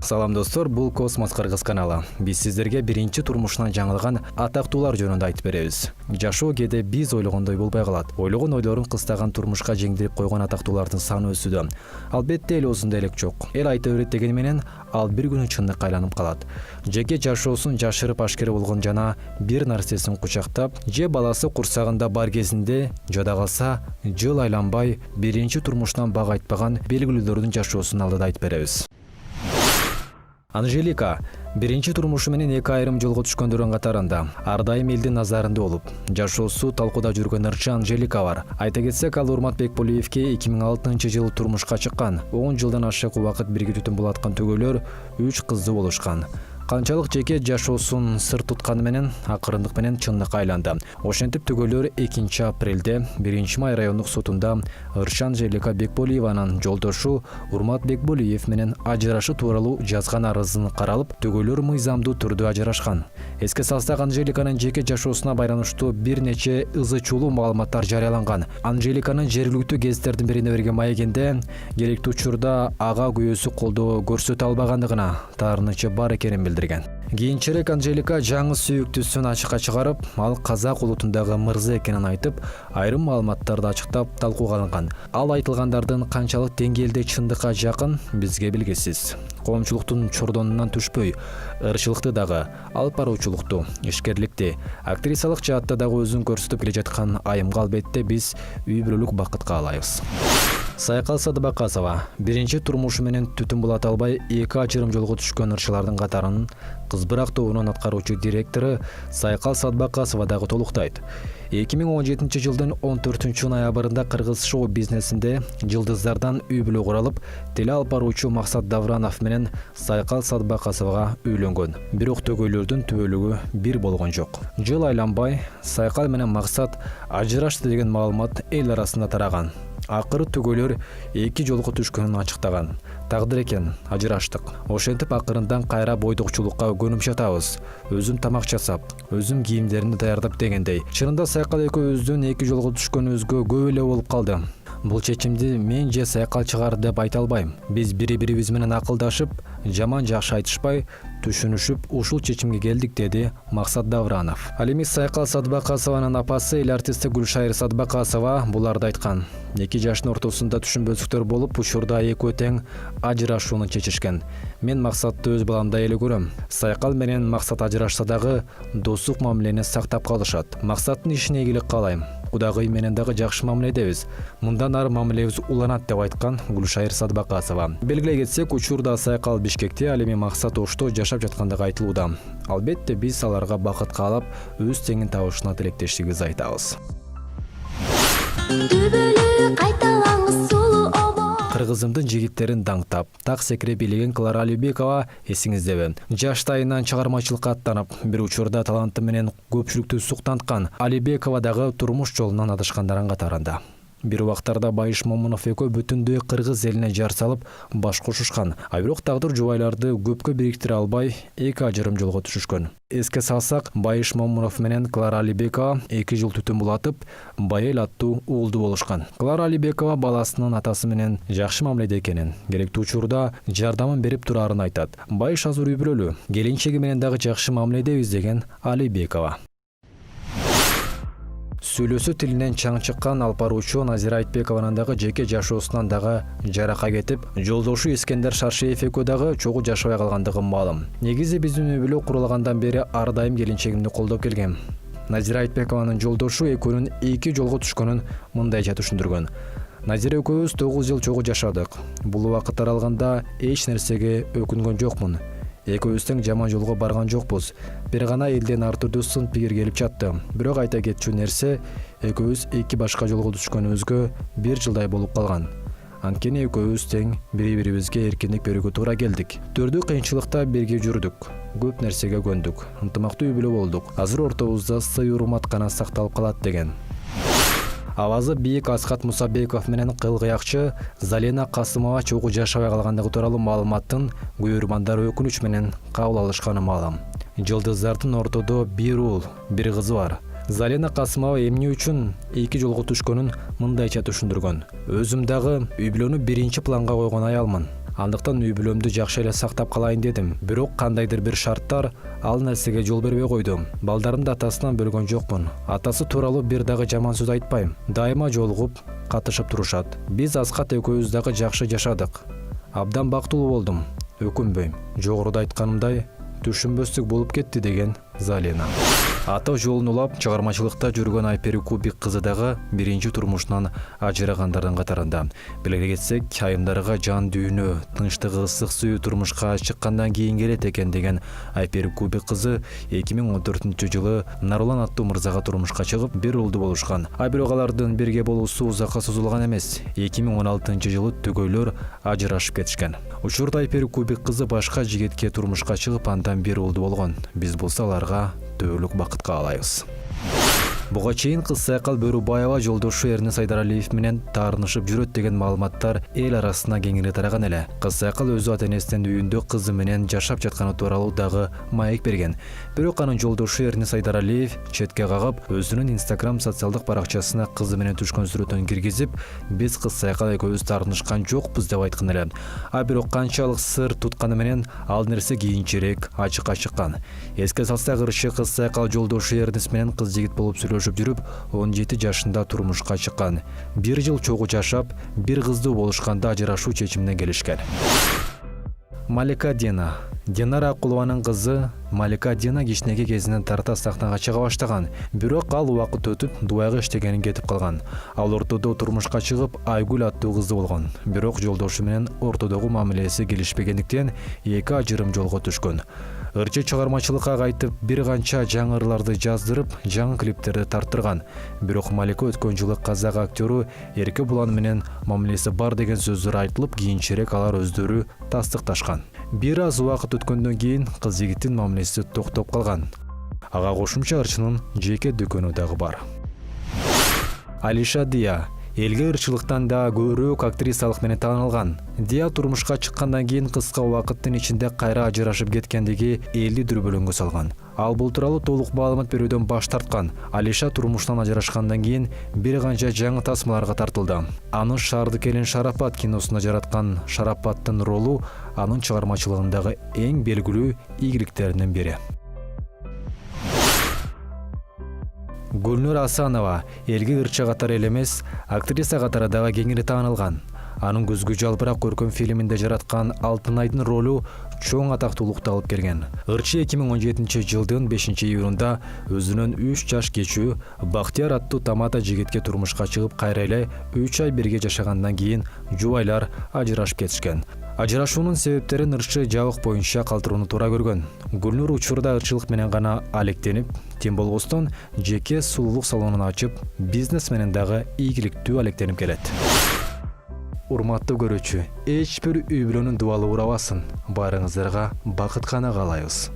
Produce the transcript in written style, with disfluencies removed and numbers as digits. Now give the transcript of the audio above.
Салам достор, бул Космос Кыргыз каналы. Биз сиздерге биринчи турмушунан жаңылган атактуулар жөнүндө айтып беребиз. Жашоо кээде биз ойлогондой болбой калат. Ойлогон ойлорун кыстаган турмушка жеңдирип койгон атактуулардын саны өсүүдө. Албетте эл осундай элек жок. Эл айта берет деген менен ал бир күнү чындыкка айланып калат. Жеке жашоосун жашырып ашкера болгон жана бир нарсесин кучактап, же баласы курсагында бар кезинде, жада калса жыл айланбай биринчи турмушунан бак айтпаган белгилүүлөрдүн жашоосун алдыда айтып беребиз. Анжелика биринчи турмушу менен эки айрым жолго түшкөндөрдүн катарында. Ар дайым элдин назарында болуп, жашоосу талкууда жүргөн ырчы Анжелика бар. Айта кетсек, ал Урмат Бекболиевке 2006-жылы турмушка чыккан. 10 жылдан ашык убакыт бирге түтүн булаткан төгөлөр 3 кызды болушкан. Канчалык жеке жашоосун сыр тутканы менен акырындык менен чындыкка айланды. Ошентип төгөлөр 2-апрелде 1-май райондук сотунда ырчы Анжелика Бекболиеванын жолдошу Урмат Бекболиев менен ажырашы тууралуу жазган арызын каралып, төгөлөр мыйзамдуу түрдө ажырашкан. Эске салсак, Анжеликанын жеке жашоосуна байланыштуу бир нече ызычуулуу маалыматтар жарыяланган. Анжеликанын жергиликтүү гезиттердин бирине берген маегинде керектүү учурда ага күйөөсү колдоо көрсөтө албагандыгына таарынычы бар экенин билдирген. Кийинчерээк Анжелика жаңы сүйүктүүсүн ачыкка чыгарып, ал казак улутундагы мырза экенин айтып, айрым маалыматтарды ачыктап талкууга алынган. Ал айтылгандардын канчалык деңгээлде чындыкка жакын бизге белгисиз. Коомчулуктун чордонунан түшпөй, ырчылыкты дагы, алып баруучулукту, ишкерликти, актрисалык жаатта дагы өзүн көрсөтүп келе жаткан айымга албетте биз үй бүлөлүк бакыт каалайбыз. Сайкал Садбакасова биринчи турмушу менен түтүн булата албай эки ажырым жолго түшкөн ырчылардын катарын Кызбырак тобунун аткаруучу директору Сайкал Садбакасова дагы толуктайт. 2017-жылдын 14-ноябрында кыргыз шоу бизнесинде жылдыздардан үй бүлө куралып, теле алып баруучу Максат Давранов менен Сайкал Садбакасовага үйлөнгөн. Бирок төгөлөрдүн түбөлүгү бир болгон жок. Жыл айланбай Сайкал менен Максат ажырашты деген маалымат эл арасында тараган. Акыры төгөлөр эки жолго түшкөнүн ачыктаган. Тагдыр экен, ажыраштык. Ошентип акырындан кайра бойдокчулукка көнүп жатабыз. Өзүм тамак жасап, өзүм кийимдеримди даярдап дегендей. Чынында Сайкал экөөбүздүн эки жолго түшкөнүбүзгө көп эле болуп калды. Бул чечимди мен же Сайкал чыгар деп айта албайм. Биз бири-бирибиз менен акылдашып, жаман жакшы айтышпай, түшүнүшүп, ушул чечимге келдик, деди Максат Давранов. Ал эми Сайкал Садбакасованын апасы эл артисти Гүлшайыр Садбакасова буларды айткан. Эки жаштын ортосунда түшүнбөздүктөр болуп, учурда экөө тең ажырашууну чечишкен. Мен Максатты өз баламдай эле көрөм. Сайкал менен Максат ажырашса дагы достук мамилени сактап калышат. Максаттын ишине ийгилик каалайм. Кудагый менен дагы жакшы мамиледебиз. Мындан ары мамилебиз уланат деп айткан Гүлшайыр Садбакасова. Белгилей кетсек, учурда Сайкал Бишкекте, ал эми Максат Ошто жашап жаткандыгы айтылууда. Албетте биз аларга бакыт каалап, өз теңин табышына тилектештигибизди айтабыз. Кыргызымдын жигиттерин даңктап, так секире билеген Клара Алибекова эсиңиздеби? Жаштайынан чыгармачылыкка аттанып, бир учурда таланты менен көпчүлүктү суктанткан Алибекова дагы турмуш жолунан адашкандардын катарында. Бир убактарда Байыш Момунов экөө бүтүндөй кыргыз элине жар салып баш кошушкан. А бирок тагдыр жубайларды көпкө бириктире албай, эки ажырым жолго түшүшкөн. Эске салсак, Байыш Момунов менен Клара Алибекова 2 жыл түтүн булатып, Байел аттуу уулду болушкан. Клара Алибекова баласынын атасы менен жакшы мамиледе экенин, керектүү учурда жардамын берип турарын айтат. Байыш азыр үй бүлөлүү, келинчеги менен дагы жакшы мамиледебиз деген Алибекова. Сүйлөсү тилинен чаң чыккан алып баруучу Назира Айтбекованын дагы жеке жашоосунан дагы жарака кетип, жолдошу Искендер Шаршеев экөө дагы чогуу жашабай калгандыгы маалым. Негизи биздин үй бүлө курулагандан бери ар дайым келинчегимди колдоп келгем. Назира Айтбекованын жолдошу экөөнүн 2 жолго түшкөнүн мындайча түшүндүргөн. Назира экөөбүз 9 жыл чогуу жашадык. Бул убакыт аралыгында эч нерсеге өкүнгөн жокмун. Экөөбүз тең жаман жолго барган жокпуз. Бир гана элден ар түрдүү сын пикир келип жатты. Бирок айта кетчү нерсе, экөөбүз 2 башка жолго түшкөнүбүзгө 1 жылдай болуп калган. Анткени экөөбүз тең бири-бирибизге эркиндик берүүгө туура келдик. Төрдүү кыйынчылыкта бирге жүрдүк. Көп нерсеге көндүк. Ынтымактуу үй бүлө болдук. Азыр ортобузда сый урмат гана сакталып калат деген. Авазы бийик Асхат Мусабеков менен кыл-кыякчы Залена Касымова чогуу жашабай калгандыгы тууралуу маалыматтын күйөрмандар өкүнүч менен кабыл алышканы маалым. Жылдыздардын ортодо бир уул, бир кызы бар. Залина Касымова эмне үчүн 2 жолго түшкөнүн мындайча түшүндүргөн. Өзүм дагы үй бүлөнү биринчи планга койгон аялмын. Андыктан үй бүлөмдү жакшы эле сактап калайын дедим. Бирок кандайдыр бир шарттар ал нерсеге жол бербей койду. Балдарымды атасынан бөлгөн жокмун. Атасы тууралуу бир дагы жаман сөз айтпайм. Дайыма жолугуп, катышып турушат. Биз Аскат экөөбүз дагы жакшы жашадык. Абдан бактылуу болдум. Өкүнбөйм. Жогоруда айтканымдай, түшүнбөстүк болуп кетти деген Залина. Ата жолун улап, чыгармачылыкта жүргөн Айпери Кубик кызы дагы биринчи турмушунан ажырагандардын катарында. Биле кетсек, айымдарга жан дүйнө, тынчтыгы ысык сүйүү турмушка чыккандан кийин келет экен деген Айпери Кубик кызы 2014-жылы Нарулан аттуу мырзага турмушка чыгып, бир уулду болушкан. Бирок алардын бирге болуусу узакка созулган эмес. 2016-жылы түгөйлөр ажырашып кетишкен. Учурда Айпери Кубик кызы башка жигитке турмушка чыгып, андан бир уулду болгон. Биз болсо аларга төөлүк бакыт каалайбыз. Буга чейин кыз Сайкал Бөрүбаева жолдошу Эрнес Айдаралиев менен таарынышып жүрөт деген маалыматтар эл арасына кеңири тараган эле. Кыз Сайкал өзү ата-энесинин үйүндө кызы менен жашап жатканы тууралуу дагы маек берген. Бирок анын жолдошу Эрнес Айдаралиев четке кагып, өзүнүн Instagram социалдык баракчасына кызы менен түшкөн сүрөтүн киргизип, биз кыз Сайкал экөөбүз таарынышкан жокпуз деп айткан эле. Бирок канчалык сыр тутканы менен ал нерсе кийинчерээк ачыкка чыккан. Эске салсак, ырчы кыз Сайкал жолдошу Эрнес менен кыз жигит болуп сүйлөшүп жүрүп, 17 жашында турмушка чыккан. 1 жыл чогуу жашап, бир кыздуу болушканда ажырашуу чечимине келишкен. Малика Дина. Динара Акулованын кызы Малика Дина кичинекей кезинен тарта сахнага чыга баштаган. Бирок ал убакыт өтүп, дубайга иштегенин кетип калган. Ал ортодо турмушка чыгып, Айгүл аттуу кызы болгон. Бирок жолдошу менен ортодогу мамилеси келишпегендиктен эки ажырым жолго түшкөн. Ырчы чыгармачылыкка кайтып, бир канча жаңы ырларды жаздырып, жаңы клиптерди тарттырган. Бирок Малика өткөн жылы казак актёру Эрке Булан менен мамилеси бар деген сөздөр айтылып, кийинчерээк алар өздөрү тастыкташкан. Бир аз убакыт өткөндөн кийин кыз жигиттин мамилеси токтоп калган. Ага кошумча ырчынын жеке дүкөнү дагы бар. Алиша Дия. Элге ырчылыктан да көбүрөөк актрисалык менен таанылган. Дия турмушка чыккандан кийин кыска убакыттын ичинде кайра ажырашып кеткендиги элди дүрбөлөңгө салган. Ал бул тууралуу толук маалымат берүүдөн баш тарткан. Алиша турмуштан ажырашкандан кийин бир канча жаңы тасмаларга тартылды. Аны Шаарды келин Шарапат киносунда жараткан Шарапаттын ролу анын чыгармачылыгындагы эң белгилүү ийгиликтеринин бири. Гүлнур Асанова элге ырчы катары эле эмес, актриса катары дагы кеңири таанылган. Анын көзгү жалбырак көркөм фильминде жараткан Алтын айдын ролу чоң атактуулукту алып келген. Ырчы 2017-жылдын 5-июлунда өзүнүн 3 жаш кечүү Бактияр аттуу тамада жигитке турмушка чыгып, кайра эле 3 ай бирге жашагандан кийин жубайлар ажырашып кетишкен. Ажырашуунун себептерин ырчы жабык боюнча калтырууну туура көргөн. Гүлнур учурда ырчылык менен гана алектенип, тем болбостон жеке сулуулук салонун ачып, бизнес менен дагы ийгиликтүү алектенип келет. Урматтуу көрүүчү, эч бир үй бүлөнүн дубалы урабасын. Баарыңыздарга бакыт гана каалайбыз.